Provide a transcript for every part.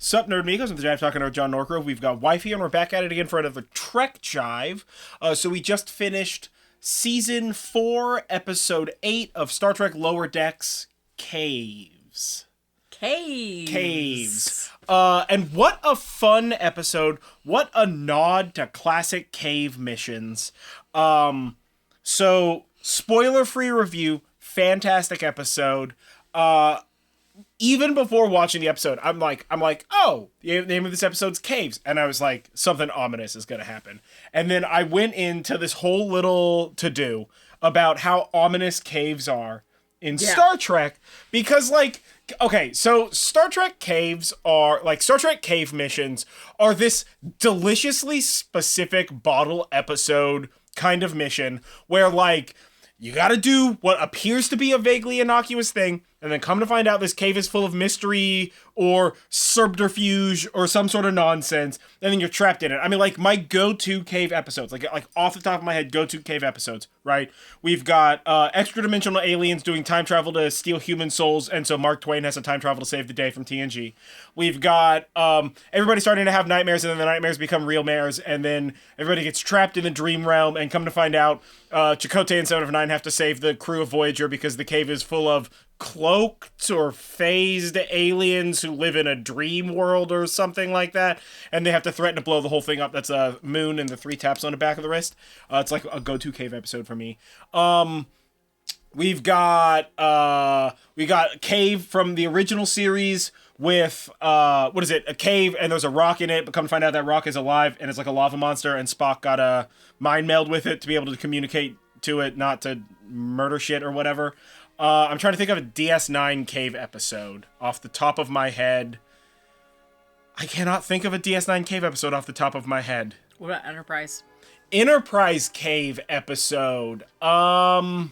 Sup, Nerdmigos, with the Jive talking to John Norgrove. We've got Wifey, and we're back at it again for another Trek Jive. So we just finished Season 4, Episode 8 of Star Trek Lower Decks, Caves. Caves. And what a fun episode. What a nod to classic cave missions. So, spoiler-free review, fantastic episode. Even before watching the episode, I'm like, oh, the name of this episode's Caves. And I was like, something ominous is going to happen. And then I went into this whole little to-do about how ominous caves are in Star Trek. Because, like, okay, so Star Trek caves are, like, Star Trek cave missions are this deliciously specific bottle episode kind of mission where, like, you gotta do what appears to be a vaguely innocuous thing, and then come to find out this cave is full of mystery or subterfuge or some sort of nonsense, and then you're trapped in it. I mean, like, my go-to cave episodes, like off the top of my head, go-to cave episodes, right? We've got extra-dimensional aliens doing time travel to steal human souls, and so Mark Twain has to time travel to save the day from TNG. We've got everybody starting to have nightmares, and then the nightmares become real mares, and then everybody gets trapped in the dream realm, and come to find out Chakotay and 7 of 9 have to save the crew of Voyager because the cave is full of cloaked or phased aliens who live in a dream world or something like that, and they have to threaten to blow the whole thing up. That's a moon and the 3 taps on the back of the wrist. It's like a go-to cave episode for me. We've got Cave from the original series with what is it? A cave, and there's a rock in it, but come to find out that rock is alive and it's like a lava monster, and Spock got a mind meld with it to be able to communicate to it, not to murder shit or whatever. I'm trying to think of a DS9 cave episode off the top of my head. I cannot think of a DS9 cave episode off the top of my head. What about Enterprise? Enterprise cave episode. I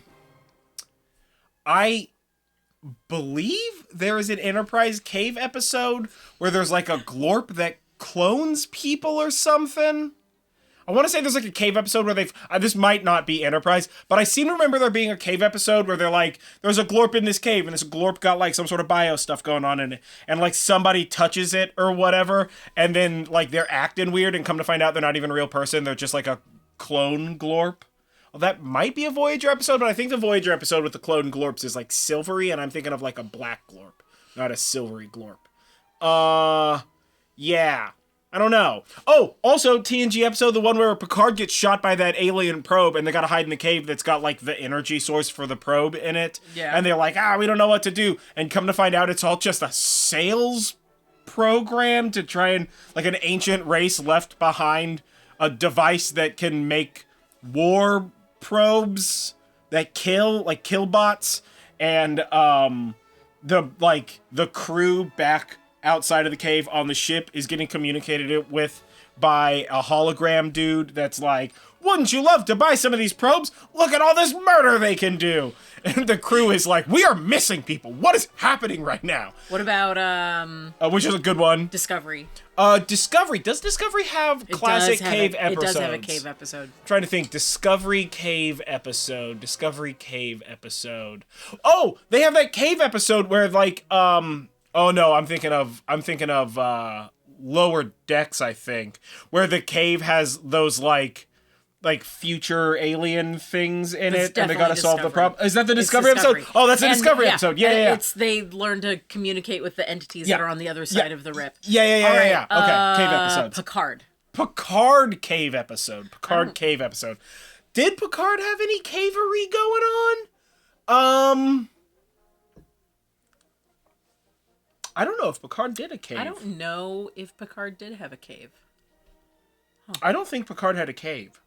believe there is an Enterprise cave episode where there's like a glorp that clones people or something. I want to say there's like a cave episode where they've... this might not be Enterprise, but I seem to remember there being a cave episode where they're like, there's a glorp in this cave, and this glorp got like some sort of bio stuff going on in it, and like somebody touches it or whatever, and then like they're acting weird, and come to find out they're not even a real person, they're just like a clone glorp. Well, that might be a Voyager episode, but I think the Voyager episode with the clone glorps is like silvery, and I'm thinking of like a black glorp, not a silvery glorp. Yeah. I don't know. Oh, also TNG episode, the one where Picard gets shot by that alien probe and they gotta hide in the cave that's got like the energy source for the probe in it. Yeah. And they're like, we don't know what to do. And come to find out it's all just a sales program to try and, like, an ancient race left behind a device that can make war probes that kill, like kill bots. And the crew back outside of the cave on the ship is getting communicated with by a hologram dude that's like, wouldn't you love to buy some of these probes? Look at all this murder they can do. And the crew is like, we are missing people. What is happening right now? What about which is a good one. Discovery. Discovery. Does Discovery have classic cave episodes? It does have a cave episode. I'm trying to think. Discovery cave episode. Discovery cave episode. Oh, they have that cave episode where like oh no, I'm thinking of Lower Decks, I think, where the cave has those like future alien things in it, and they gotta solve the problem. Is that the Discovery episode? Oh, that's the Discovery episode. Yeah. They learn to communicate with the entities that are on the other side of the rip. Yeah. Okay, cave episodes. Picard cave episode. Cave episode. Did Picard have any cavery going on? I don't know if Picard did a cave. I don't know if Picard did have a cave. Huh. I don't think Picard had a cave.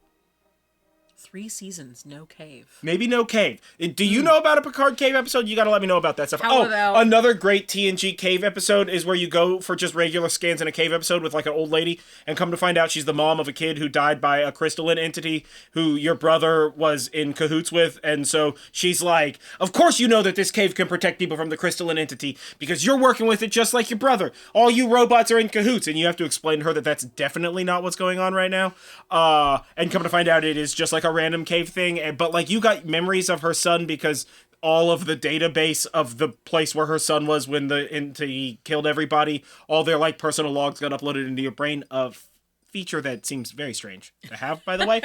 3 seasons, no cave. Maybe no cave. Do you know about a Picard cave episode? You gotta let me know about that stuff. How about... another great TNG cave episode is where you go for just regular scans in a cave episode with like an old lady, and come to find out she's the mom of a kid who died by a crystalline entity who your brother was in cahoots with, and so she's like, of course you know that this cave can protect people from the crystalline entity because you're working with it just like your brother. All you robots are in cahoots, and you have to explain to her that that's definitely not what's going on right now. And come to find out it is just like a random cave thing, but like you got memories of her son because all of the database of the place where her son was when he killed everybody. All their like personal logs got uploaded into your brain. A feature that seems very strange to have, by the way.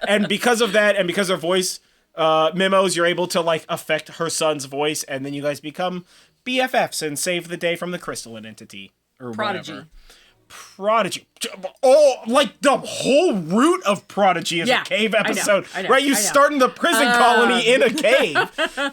And because of that, and because her voice memos, you're able to like affect her son's voice, and then you guys become BFFs and save the day from the crystalline entity or whatever. Prodigy. Oh, like the whole root of Prodigy is a cave episode. I know, right? You start in the prison colony in a cave,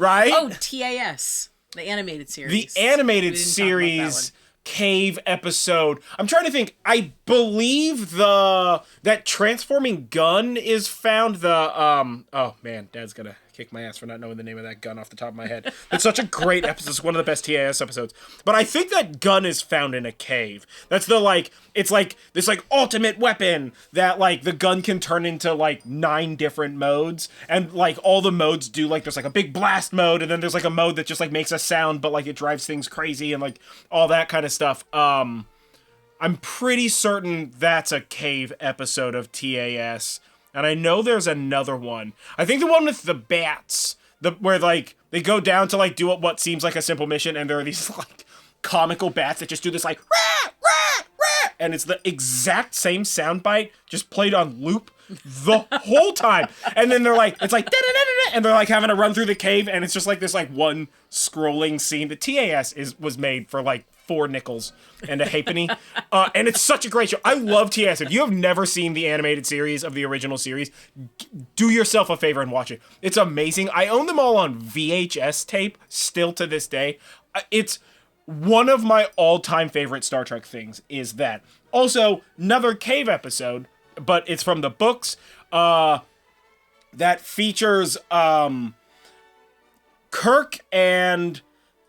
right? Oh, TAS, the animated series. The animated series cave episode. I'm trying to think. I believe that transforming gun is found. Oh man, Dad's gonna kick my ass for not knowing the name of that gun off the top of my head. It's such a great episode. It's one of the best TAS episodes. But I think that gun is found in a cave. That's it's like this like ultimate weapon that like the gun can turn into like 9 different modes, and like all the modes do like there's like a big blast mode, and then there's like a mode that just like makes a sound but like it drives things crazy and like all that kind of stuff. I'm pretty certain that's a cave episode of TAS. And I know there's another one. I think the one with the bats, where like they go down to like do what seems like a simple mission, and there are these like comical bats that just do this like rah, rah, rah, and it's the exact same soundbite just played on loop the whole time. And then they're like, it's like da-da-da-da-da, and they're like having to run through the cave, and it's just like this like one scrolling scene. The TAS was made for like 4 nickels and a halfpenny. And it's such a great show. I love TAS. If you have never seen the animated series of the original series, do yourself a favor and watch it. It's amazing. I own them all on VHS tape still to this day. It's one of my all-time favorite Star Trek things is that. Also, another cave episode, but it's from the books, that features Kirk and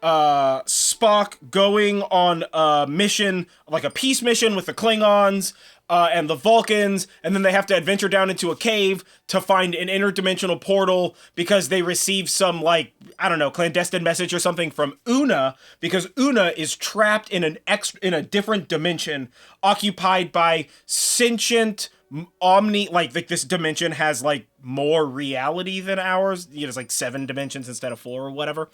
Spock going on a mission, like a peace mission with the Klingons and the Vulcans, and then they have to adventure down into a cave to find an interdimensional portal because they receive some, like, I don't know, clandestine message or something from Una, because Una is trapped in in a different dimension, occupied by sentient like this dimension has like more reality than ours. You know, it's like 7 dimensions instead of 4 or whatever.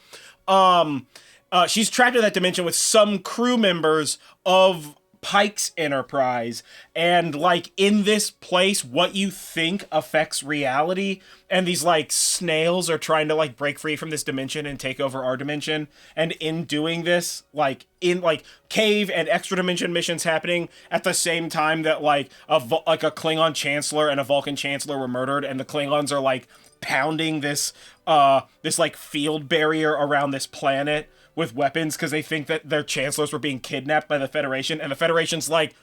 She's trapped in that dimension with some crew members of Pike's Enterprise, and like in this place what you think affects reality, and these like snails are trying to like break free from this dimension and take over our dimension, and in doing this, like in like cave and extra dimension missions happening at the same time that like a Klingon chancellor and a Vulcan chancellor were murdered, and the Klingons are like pounding this like field barrier around this planet with weapons because they think that their chancellors were being kidnapped by the Federation, and the Federation's like,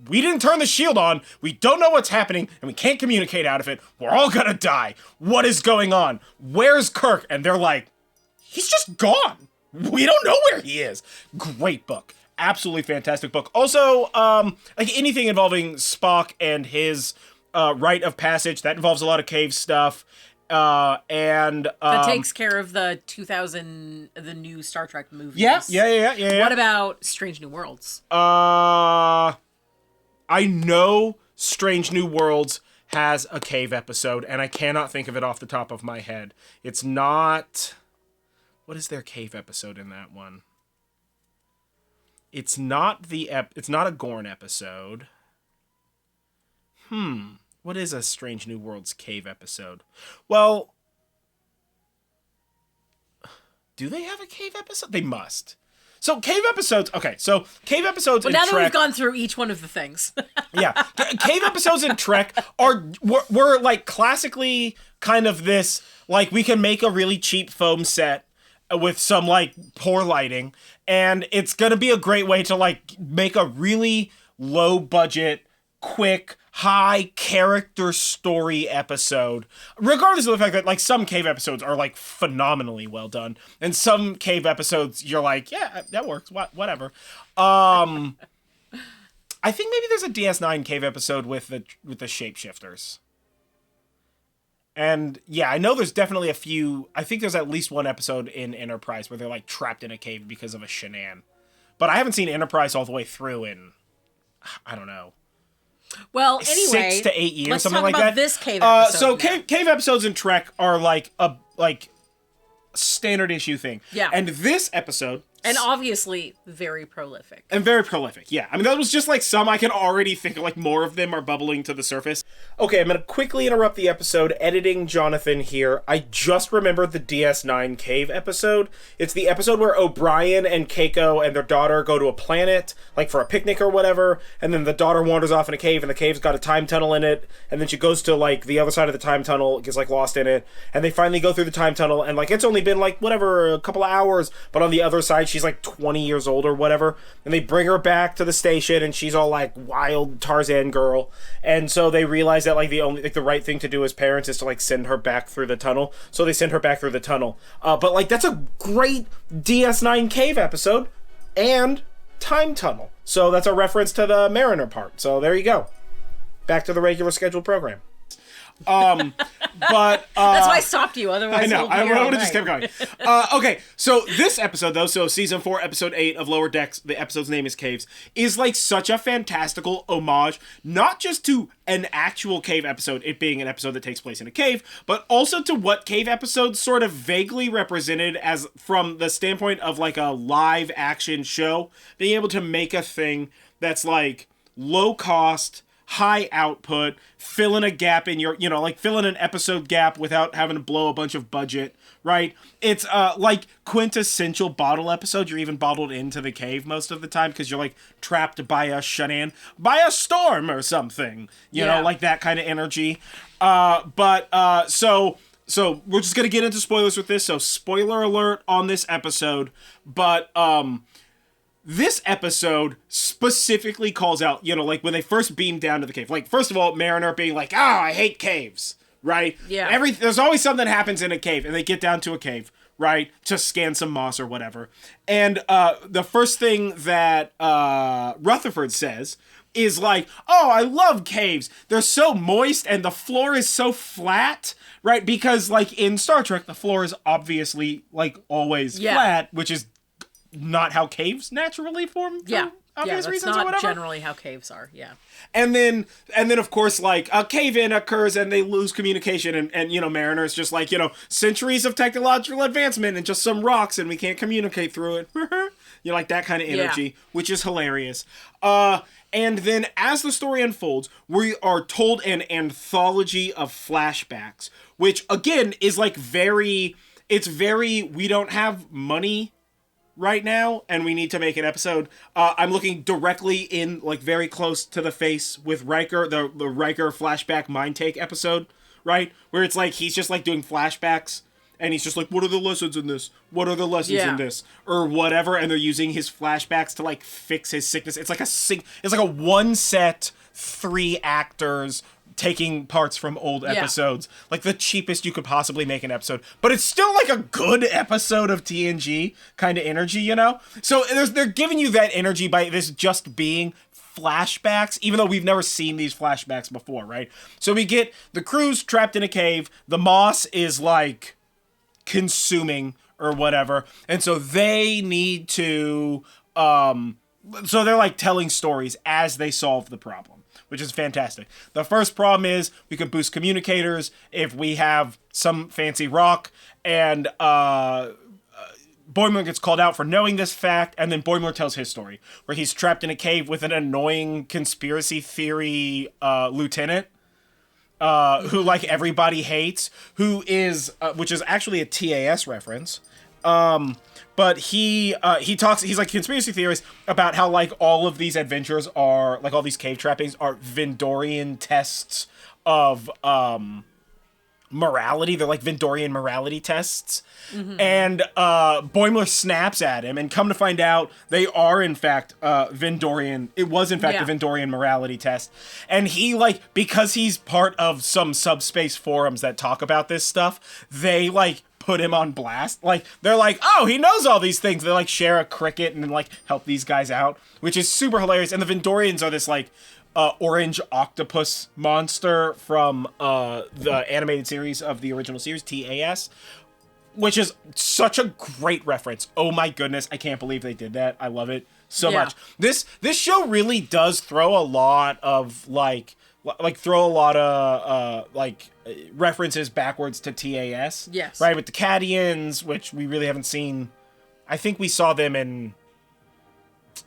we didn't turn the shield on, we don't know what's happening, and we can't communicate out of it, we're all gonna die. What is going on? Where's Kirk? And they're like, he's just gone. We don't know where he is. Great book. Absolutely fantastic book. Also, like anything involving Spock and his rite of passage, that involves a lot of cave stuff. And that takes care of the the new Star Trek movies. Yeah. What about Strange New Worlds? I know Strange New Worlds has a cave episode, and I cannot think of it off the top of my head. It's not. What is their cave episode in that one? It's not it's not a Gorn episode. What is a Strange New Worlds cave episode? Well, do they have a cave episode? They must. So cave episodes. Okay, so cave episodes. Well, in now Trek, that we've gone through each one of the things. Yeah, cave episodes in Trek were like classically kind of this, like we can make a really cheap foam set with some like poor lighting, and it's gonna be a great way to like make a really low budget, quick, high character story episode, regardless of the fact that like some cave episodes are like phenomenally well done, and some cave episodes you're like, yeah, that works, whatever. I think maybe there's a DS9 cave episode with the shapeshifters. And yeah, I know there's definitely a few. I think there's at least one episode in Enterprise where they're like trapped in a cave because of a shenan. But I haven't seen Enterprise all the way through in, I don't know, well, anyway, 6 to 8 years, let's something talk like about that. This cave episode. So cave episodes in Trek are like standard issue thing. Yeah. And this episode... And obviously very prolific. And very prolific, yeah. I mean, that was just like some I can already think of, like more of them are bubbling to the surface. Okay, I'm going to quickly interrupt the episode. Editing Jonathan here. I just remembered the DS9 cave episode. It's the episode where O'Brien and Keiko and their daughter go to a planet, like for a picnic or whatever, and then the daughter wanders off in a cave, and the cave's got a time tunnel in it, and then she goes to, like, the other side of the time tunnel, gets, like, lost in it, and they finally go through the time tunnel, and, like, it's only been, like, whatever, a couple of hours, but on the other side, she's like 20 years old or whatever, and they bring her back to the station, and she's all like wild Tarzan girl, and so they realize that like the right thing to do as parents is to like send her back through the tunnel, so they send her back through the tunnel. But like that's a great DS9 cave episode and time tunnel, so that's a reference to the Mariner part. So there you go, back to the regular scheduled program. But that's why I stopped you. Otherwise, I know. I would have just kept going. Okay, so this episode, though, so season 4, episode 8 of Lower Decks, the episode's name is Caves, is like such a fantastical homage, not just to an actual cave episode, it being an episode that takes place in a cave, but also to what cave episodes sort of vaguely represented as from the standpoint of like a live action show, being able to make a thing that's like low cost, high output, fill in a gap in your, like fill in an episode gap without having to blow a bunch of budget, right? It's like quintessential bottle episode. You're even bottled into the cave most of the time because you're like trapped by a shut-in, by a storm or something, you know, like that kind of energy. So we're just going to get into spoilers with this. So spoiler alert on this episode, but, this episode specifically calls out, like when they first beam down to the cave. Like, first of all, Mariner being like, I hate caves, right? Yeah. There's always something that happens in a cave, and they get down to a cave, right? To scan some moss or whatever. And the first thing that Rutherford says is like, I love caves. They're so moist, and the floor is so flat, right? Because, like, in Star Trek, the floor is obviously, like, always flat, which is not how caves naturally form for obvious reasons or whatever. Generally how caves are, And then of course like a cave-in occurs and they lose communication and Mariner's just like, centuries of technological advancement and just some rocks and we can't communicate through it. Like that kind of energy, which is hilarious. And then as the story unfolds, we are told an anthology of flashbacks, which again is like we don't have money right now, and we need to make an episode. I'm looking directly in, like, very close to the face with Riker, the Riker flashback mind take episode, right? Where it's like, he's just, like, doing flashbacks, and he's just like, what are the lessons in this? What are the lessons in this? Or whatever, and they're using his flashbacks to, like, fix his sickness. It's like a one set, 3 actors taking parts from old episodes, like the cheapest you could possibly make an episode, but it's still like a good episode of TNG kind of energy, So they're giving you that energy by this just being flashbacks, even though we've never seen these flashbacks before, right? So we get the crew's trapped in a cave, the moss is like consuming or whatever, and so they need to, so they're like telling stories as they solve the problem, which is fantastic. The first problem is we could boost communicators if we have some fancy rock, and Boimler gets called out for knowing this fact, and then Boimler tells his story, where he's trapped in a cave with an annoying conspiracy theory lieutenant, who like everybody hates, who is, which is actually a TAS reference. But he's like conspiracy theorist about how like all of these adventures are, like all these cave trappings are Vendorian tests of morality. They're like Vendorian morality tests. Mm-hmm. And Boimler snaps at him, and come to find out they are in fact Vendorian. It was in fact a Vendorian morality test. And he like, because he's part of some subspace forums that talk about this stuff, they like put him on blast. Like, they're like, oh, he knows all these things. They like share a cricket and then like help these guys out, which is super hilarious. And the Vendorians are this like orange octopus monster from the animated series of the original series, TAS, which is such a great reference. Oh my goodness, I can't believe they did that. I love it so much. This show really does throw a lot of like like throw a lot of references backwards to TAS. Yes. Right, with the Cadians, which we really haven't seen. I think we saw them in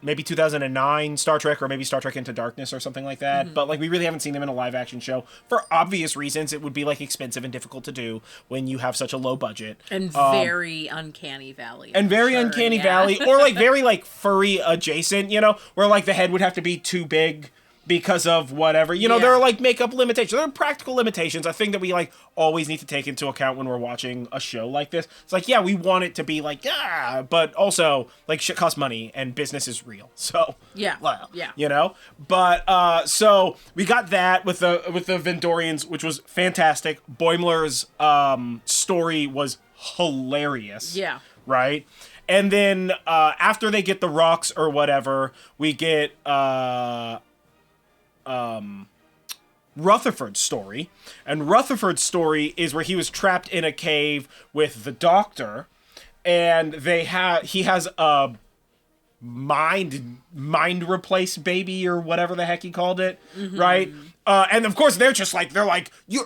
maybe 2009 Star Trek, or maybe Star Trek Into Darkness or something like that. But like we really haven't seen them in a live action show for obvious reasons. It would be like expensive and difficult to do when you have such a low budget. And very Uncanny Valley. And very Uncanny Valley, or like very like furry adjacent, you know, where like the head would have to be too big because of whatever. You know, there are like makeup limitations. There are practical limitations. I think that we like always need to take into account when we're watching a show like this. It's like, yeah, we want it to be like, yeah, but also like shit costs money and business is real. So well, you know. But so we got that with the Vendorians, which was fantastic. Boimler's story was hilarious. Yeah. Right? And then after they get the rocks or whatever, we get Rutherford's story. And Rutherford's story is where he was trapped in a cave with the Doctor, and he has a mind replace baby or whatever the heck he called it, right? And of course they're like, you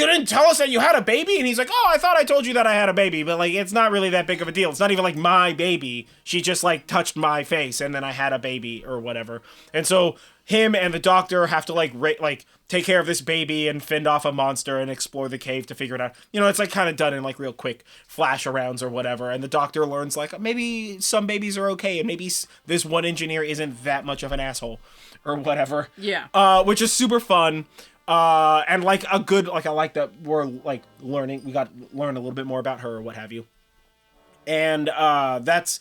didn't tell us that you had a baby? And he's like, oh, I thought I told you that I had a baby, but like it's not really that big of a deal. It's not even like my baby. She just like touched my face and then I had a baby or whatever. And so him and the Doctor have to like take care of this baby and fend off a monster and explore the cave to figure it out. You know, it's like kind of done in like real quick flash arounds or whatever. And the Doctor learns like maybe some babies are okay and maybe this one engineer isn't that much of an asshole or whatever. Yeah. Which is super fun. And like a good, like I like that we're like learning, we got to learn a little bit more about her or what have you. And that's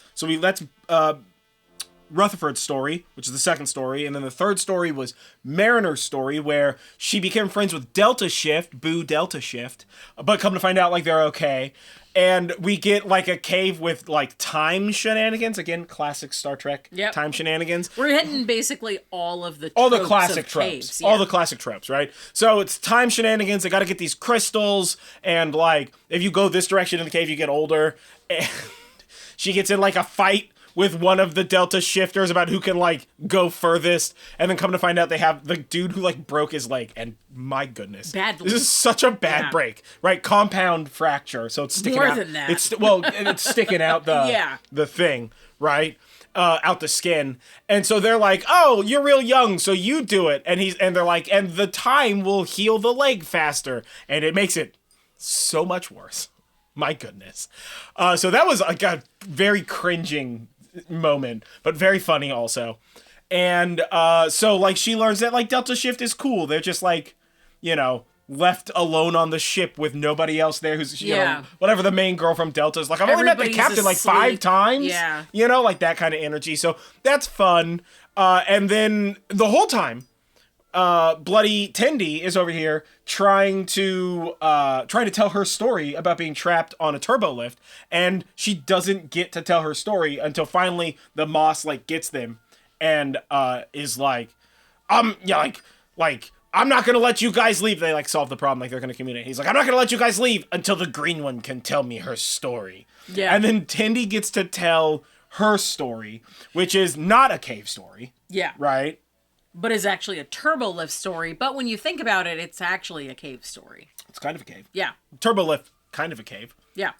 Rutherford's story, which is the second story, and then the third story was Mariner's story, where she became friends with Delta Shift, boo Delta Shift, but come to find out like they're okay. And we get like a cave with like time shenanigans, again, classic Star Trek time shenanigans. We're hitting basically all the classic tropes, all the classic tropes, right? So it's time shenanigans. They got to get these crystals, and like if you go this direction in the cave, you get older. And she gets in like a fight with one of the Delta shifters about who can like go furthest, and then come to find out they have the dude who like broke his leg, and my goodness, badly. This is such a bad break, right? Compound fracture, so it's sticking out. More than that. It's sticking out the thing, right? Out the skin. And so they're like, oh, you're real young, so you do it. And they're like, and the time will heal the leg faster, and it makes it so much worse. My goodness. So that was like a very cringing moment, but very funny also. And so like she learns that like Delta Shift is cool. They're just like, you know, left alone on the ship with nobody else there who's, you know, whatever the main girl from Delta is like, I've only met the captain like 5 times. Yeah. You know, like that kind of energy. So that's fun. And then the whole time, bloody Tendi is over here trying to tell her story about being trapped on a turbo lift, and she doesn't get to tell her story until finally the Moss like gets them and is like, I'm not gonna let you guys leave. They like solve the problem, like they're gonna communicate. He's like, I'm not gonna let you guys leave until the green one can tell me her story. Yeah. And then Tendi gets to tell her story, which is not a cave story. Yeah. Right? But is actually a turbo lift story. But when you think about it, it's actually a cave story. It's kind of a cave. Yeah. Turbo lift, kind of a cave. Yeah.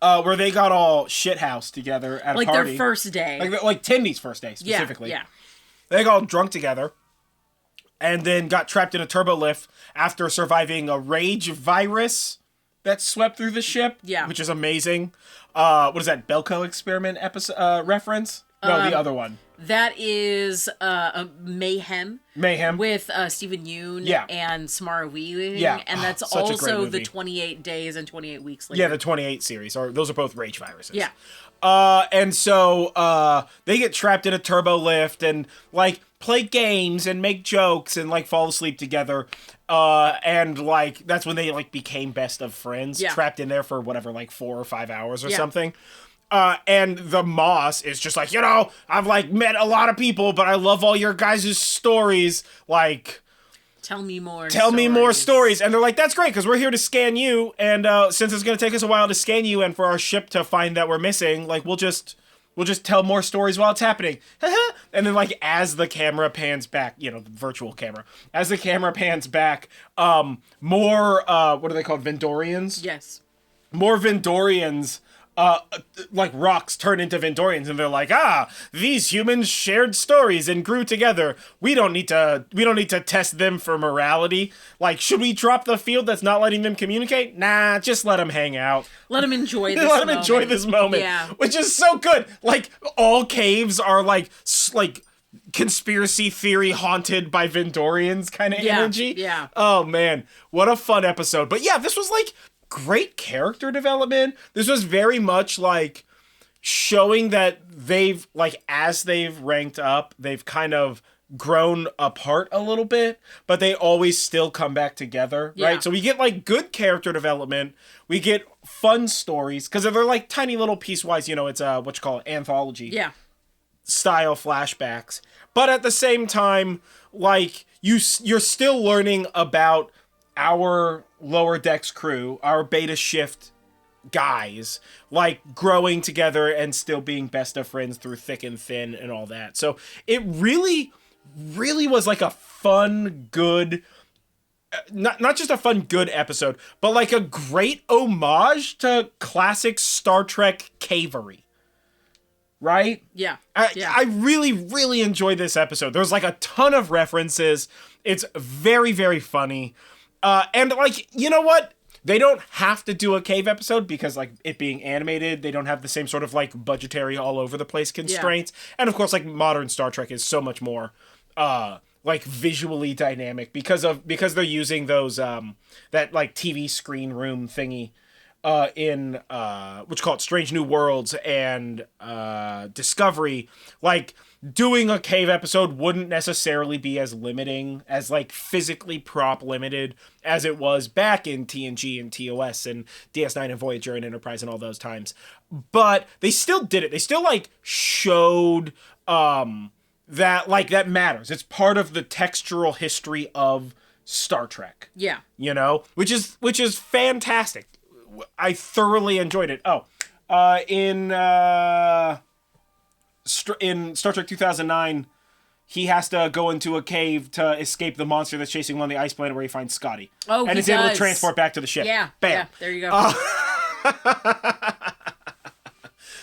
Where they got all shithoused together at a party. Like their first day. Like Tendi's first day, specifically. Yeah. They got all drunk together. And then got trapped in a turbo lift after surviving a rage virus that swept through the ship. Yeah. Which is amazing. What is that, Belko experiment episode reference? No, the other one. That is Mayhem. Mayhem. With Stephen Yeun and Samara Weaving. Yeah. And that's also the 28 Days and 28 Weeks later. Yeah, the 28 series. Or those are both rage viruses. Yeah. And so they get trapped in a turbo lift and like play games and make jokes and like fall asleep together. And like that's when they like became best of friends. Yeah. Trapped in there for whatever, like 4 or 5 hours or something. And the Moss is just like, you know, I've like met a lot of people, but I love all your guys' stories. Like, tell me more stories. And they're like, that's great, because we're here to scan you. And since it's going to take us a while to scan you and for our ship to find that we're missing, like, we'll just We'll just tell more stories while it's happening. And then, like, as the camera pans back, you know, the virtual camera, as the camera pans back, more, what are they called? Vendorians? Yes. More Vendorians, like rocks turn into Vendorians, and they're like, these humans shared stories and grew together. We don't need to test them for morality. Like, should we drop the field that's not letting them communicate? Nah, just let them hang out. Let them enjoy this moment. Enjoy this moment. Yeah. Which is so good. Like, all caves are like conspiracy theory haunted by Vendorians kind of energy. Yeah. Oh, man. What a fun episode. But yeah, this was like great character development. This was very much like showing that they've, like, as they've ranked up, they've kind of grown apart a little bit, but they always still come back together, right? So we get, like, good character development. We get fun stories, because they're, like, tiny little piecewise, you know, it's what you call it, anthology style flashbacks. But at the same time, like, you're still learning about our lower decks crew, our beta shift guys, like, growing together and still being best of friends through thick and thin and all that. So it really, really was like a fun, good, not just a fun, good episode, but like a great homage to classic Star Trek cavery. Right? Yeah. I really, really enjoyed this episode. There's like a ton of references. It's very, very funny. And, like, you know what? They don't have to do a cave episode because, like, it being animated, they don't have the same sort of, like, budgetary all over the place constraints. Yeah. And, of course, like, modern Star Trek is so much more, like, visually dynamic because they're using those, that, like, TV screen room thingy, in, what you call it, Strange New Worlds and, Discovery. Like, doing a cave episode wouldn't necessarily be as limiting, as, like, physically prop limited as it was back in TNG and TOS and DS9 and Voyager and Enterprise and all those times. But they still did it. They still, like, showed that, like, that matters. It's part of the textural history of Star Trek. Yeah. You know? Which is fantastic. I thoroughly enjoyed it. In Star Trek 2009, he has to go into a cave to escape the monster that's chasing him on the ice planet, where he finds Scotty. Oh, and is able to transport back to the ship. Yeah. Bam. Yeah, there you go.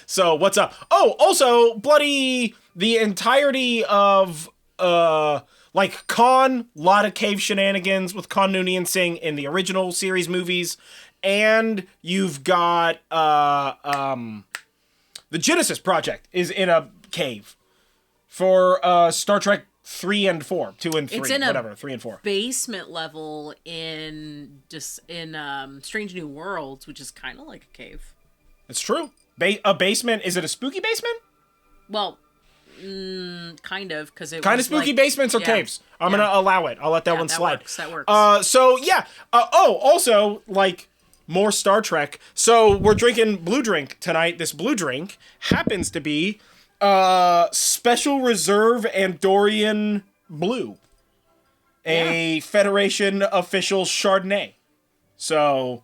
So, what's up? Oh, also, bloody the entirety of, like, Khan, lot of cave shenanigans with Khan, Noonien and Singh in the original series movies. And you've got, the Genesis Project is in a cave for Star Trek 3 and 4, 2 and 3, it's in whatever, 3 and 4. Basement level in Strange New Worlds, which is kind of like a cave. It's true. A basement. Is it a spooky basement? Well, kind of, because it kind was of spooky, like, basements or caves. I'm gonna allow it. I'll let that one slide. That works. So yeah. Also, like, more Star Trek. So we're drinking blue drink tonight. This blue drink happens to be Special Reserve Andorian Blue, a Federation official Chardonnay. So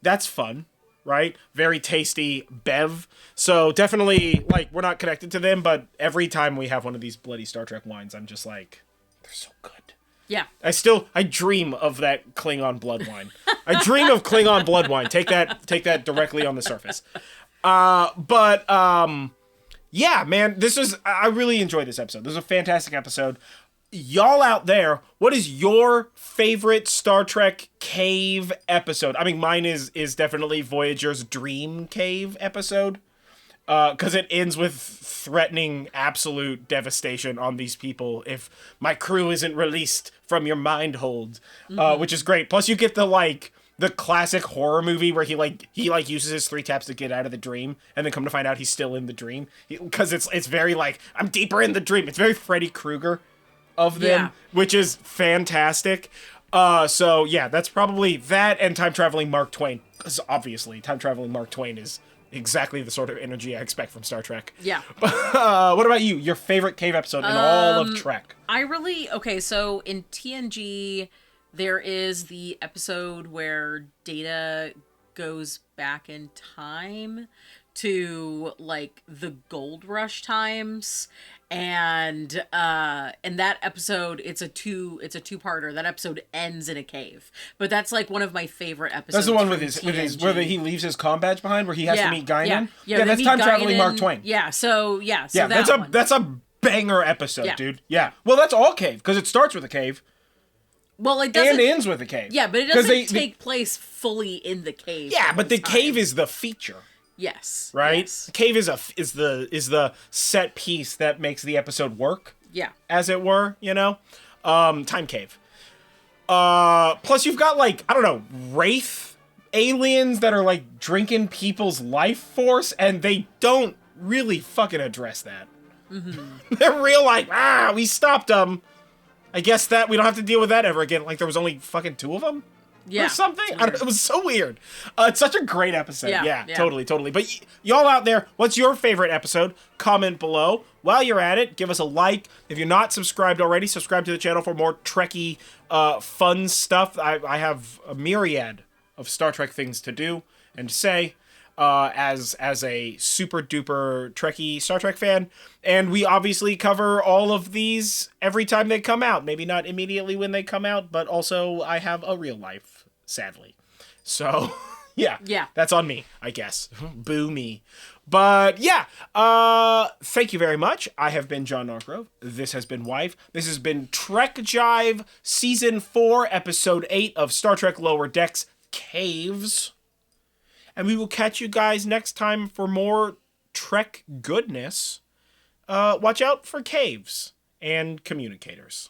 that's fun, right? Very tasty bev. So definitely, like, we're not connected to them, but every time we have one of these bloody Star Trek wines, I'm just like, they're so good. Yeah. I dream of that Klingon blood wine. I dream of Klingon blood wine. Take that directly on the surface. Yeah, man, I really enjoyed this episode. This was a fantastic episode. Y'all out there, what is your favorite Star Trek cave episode? I mean, mine is definitely Voyager's Dream Cave episode. Because it ends with threatening absolute devastation on these people if my crew isn't released from your mind hold, which is great. Plus, you get the classic horror movie where he uses his 3 taps to get out of the dream, and then come to find out he's still in the dream. Because it's very, like, I'm deeper in the dream. It's very Freddy Krueger of them, which is fantastic. So yeah, that's probably that and Time Traveling Mark Twain. Because obviously, Time Traveling Mark Twain is exactly the sort of energy I expect from Star Trek. Yeah. What about you? Your favorite cave episode in all of Trek? So in TNG, there is the episode where Data goes back in time to like the gold rush times, and that episode, it's a two-parter. That episode ends in a cave, but that's like one of my favorite episodes. That's the one with his where he leaves his comm badge behind, where he has to meet Guinan. Yeah, that's time traveling Mark Twain. So that's a banger episode, dude. Yeah, well, that's all cave because it starts with a cave. Well, it doesn't, and ends with a cave. Yeah, but it doesn't take place fully in the cave. Yeah, but the cave is the feature. Yes. Right? Yes. The cave is the set piece that makes the episode work. Yeah. As it were, you know? Time cave. Plus you've got like, I don't know, wraith aliens that are like drinking people's life force, and they don't really fucking address that. Mm-hmm. They're real like, we stopped them. I guess that we don't have to deal with that ever again. Like there was only fucking 2 of them? Yeah. Or something? I don't know, it was so weird. It's such a great episode. Yeah. Totally. But y'all out there, what's your favorite episode? Comment below. While you're at it, give us a like. If you're not subscribed already, subscribe to the channel for more Trekkie fun stuff. I have a myriad of Star Trek things to do and to say. As a super duper Trekkie Star Trek fan, and we obviously cover all of these every time they come out. Maybe not immediately when they come out, but also I have a real life, sadly. So, yeah, that's on me, I guess. Boo me. But yeah, thank you very much. I have been John Norgrove. This has been Wife. This has been Trek Jive Season 4, Episode 8 of Star Trek Lower Decks Caves. And we will catch you guys next time for more Trek goodness. Watch out for caves and communicators.